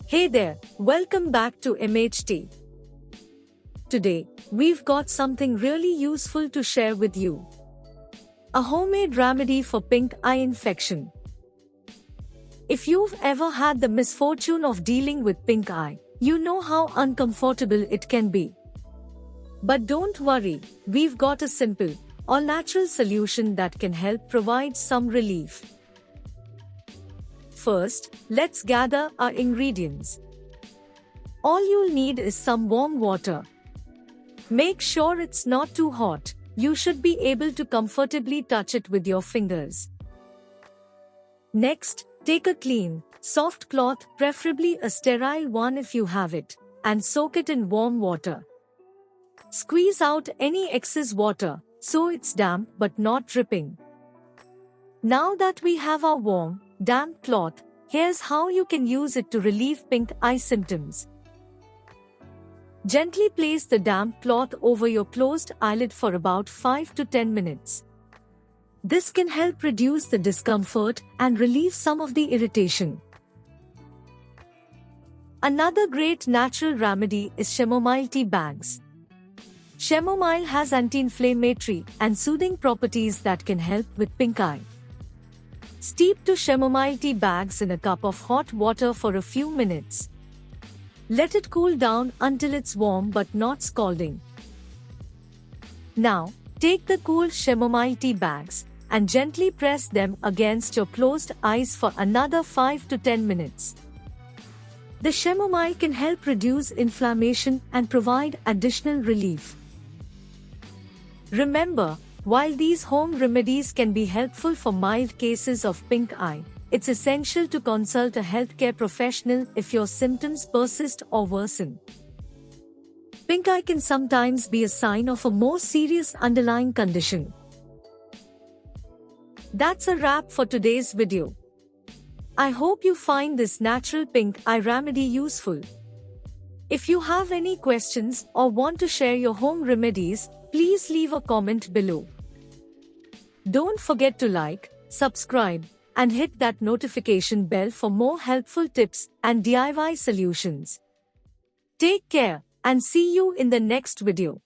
Hey there, welcome back to MHT. Today, we've got something really useful to share with you. A homemade remedy for pink eye infection. If you've ever had the misfortune of dealing with pink eye, you know how uncomfortable it can be. But don't worry, we've got a simple, all-natural solution that can help provide some relief. First, let's gather our ingredients. All you'll need is some warm water. Make sure it's not too hot. You should be able to comfortably touch it with your fingers. Next, take a clean, soft cloth, preferably a sterile one if you have it, and soak it in warm water. Squeeze out any excess water, so it's damp but not dripping. Now that we have our warm, damp cloth, here's how you can use it to relieve pink eye symptoms. Gently place the damp cloth over your closed eyelid for about 5 to 10 minutes. This can help reduce the discomfort and relieve some of the irritation. Another great natural remedy is chamomile tea bags. Chamomile has anti-inflammatory and soothing properties that can help with pink eye. Steep 2 chamomile tea bags in a cup of hot water for a few minutes. Let it cool down until it's warm but not scalding. Now, take the cool chamomile tea bags and gently press them against your closed eyes for another 5 to 10 minutes. The chamomile can help reduce inflammation and provide additional relief. Remember, while these home remedies can be helpful for mild cases of pink eye, it's essential to consult a healthcare professional if your symptoms persist or worsen. Pink eye can sometimes be a sign of a more serious underlying condition. That's a wrap for today's video. I hope you find this natural pink eye remedy useful. If you have any questions or want to share your home remedies, please leave a comment below. Don't forget to like, subscribe, and hit that notification bell for more helpful tips and DIY solutions. Take care and see you in the next video.